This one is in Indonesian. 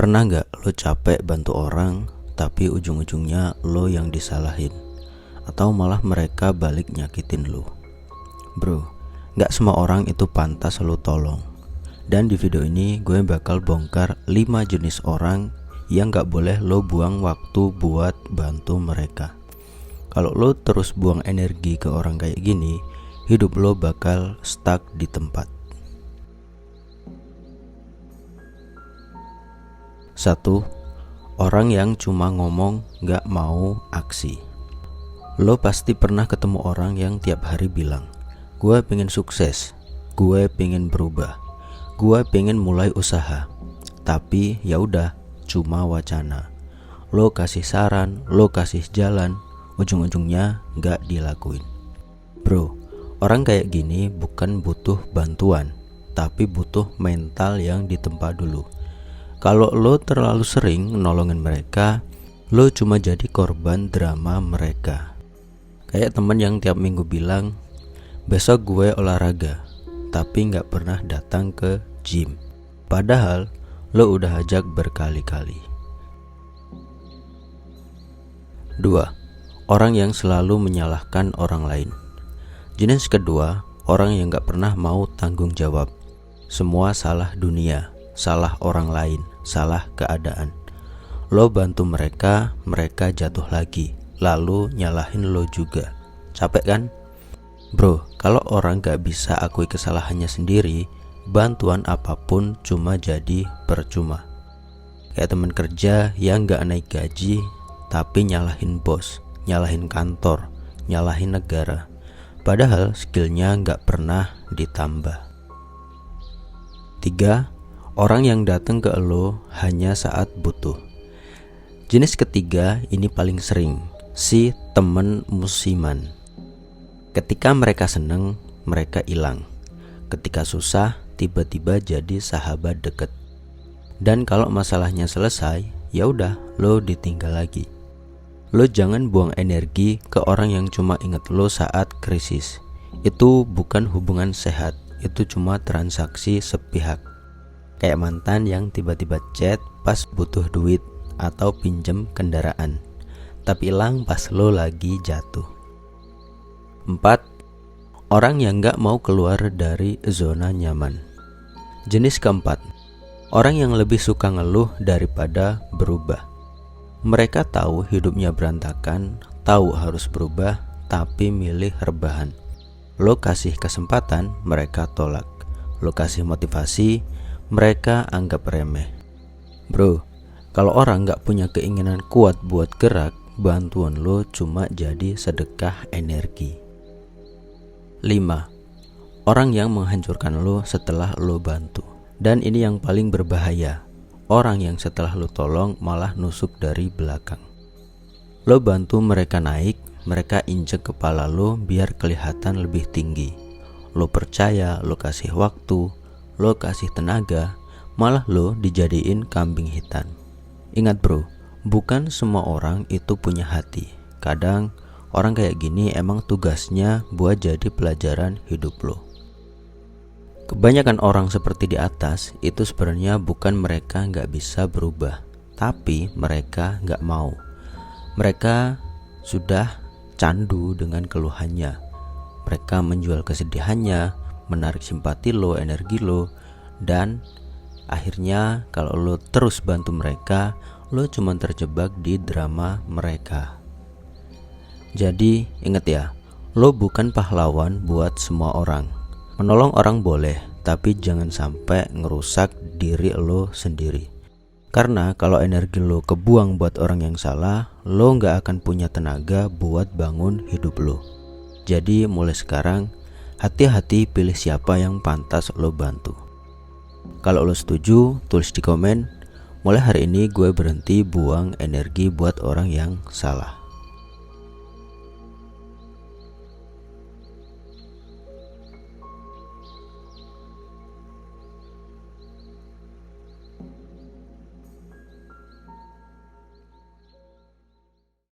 Pernah gak lo capek bantu orang, tapi ujung-ujungnya lo yang disalahin? Atau malah mereka balik nyakitin lo? Bro, gak semua orang itu pantas lo tolong. Dan di video ini gue bakal bongkar 5 jenis orang yang gak boleh lo buang waktu buat bantu mereka. Kalau lo terus buang energi ke orang kayak gini, hidup lo bakal stuck di tempat. 1. Orang yang cuma ngomong gak mau aksi. Lo pasti pernah ketemu orang yang tiap hari bilang, gue pengen sukses, gue pengen berubah, gue pengen mulai usaha. Tapi ya udah, cuma wacana. Lo kasih saran, lo kasih jalan, ujung-ujungnya gak dilakuin. Bro, orang kayak gini bukan butuh bantuan, tapi butuh mental yang ditempa dulu. Kalau lo terlalu sering nolongin mereka, lo cuma jadi korban drama mereka. Kayak temen yang tiap minggu bilang, besok gue olahraga, tapi gak pernah datang ke gym. Padahal lo udah ajak berkali-kali. 2. Orang yang selalu menyalahkan orang lain. Jenis kedua, orang yang gak pernah mau tanggung jawab. Semua salah dunia, salah orang lain, salah keadaan. Lo bantu mereka, mereka jatuh lagi, lalu nyalahin lo juga. Capek kan? Bro, kalau orang gak bisa akui kesalahannya sendiri, bantuan apapun cuma jadi percuma. Kayak teman kerja yang gak naik gaji, tapi nyalahin bos, nyalahin kantor, nyalahin negara. Padahal skillnya gak pernah ditambah. 3. Orang yang datang ke lo hanya saat butuh. Jenis ketiga ini paling sering, si temen musiman. Ketika mereka seneng, mereka hilang. Ketika susah, tiba-tiba jadi sahabat deket. Dan kalau masalahnya selesai, ya udah, lo ditinggal lagi. Lo jangan buang energi ke orang yang cuma inget lo saat krisis. Itu bukan hubungan sehat, itu cuma transaksi sepihak. Kayak mantan yang tiba-tiba chat pas butuh duit atau pinjem kendaraan, tapi hilang pas lo lagi jatuh. 4. Orang yang gak mau keluar dari zona nyaman. Jenis keempat, orang yang lebih suka ngeluh daripada berubah. Mereka tahu hidupnya berantakan, tahu harus berubah, tapi milih rebahan. Lo kasih kesempatan, mereka tolak. Lo kasih motivasi, mereka anggap remeh. Bro, kalau orang gak punya keinginan kuat buat gerak, bantuan lo cuma jadi sedekah energi. 5. Orang yang menghancurkan lo setelah lo bantu. Dan ini yang paling berbahaya, orang yang setelah lo tolong malah nusuk dari belakang. Lo bantu mereka naik, mereka injek kepala lo biar kelihatan lebih tinggi. Lo percaya, lo kasih waktu, lo kasih tenaga, malah lo dijadiin kambing hitam. Ingat bro, bukan semua orang itu punya hati. Kadang orang kayak gini emang tugasnya buat jadi pelajaran hidup lo. Kebanyakan orang seperti di atas itu sebenarnya bukan mereka gak bisa berubah, tapi mereka gak mau. Mereka sudah candu dengan keluhannya. Mereka menjual kesedihannya, menarik simpati lo, energi lo, dan akhirnya kalau lo terus bantu mereka, lo cuma terjebak di drama mereka. Jadi ingat ya, lo bukan pahlawan buat semua orang. Menolong orang boleh, tapi jangan sampai ngerusak diri lo sendiri. Karena kalau energi lo kebuang buat orang yang salah, lo gak akan punya tenaga buat bangun hidup lo. Jadi mulai sekarang, hati-hati pilih siapa yang pantas lo bantu. Kalau lo setuju, tulis di komen. Mulai hari ini gue berhenti buang energi buat orang yang salah.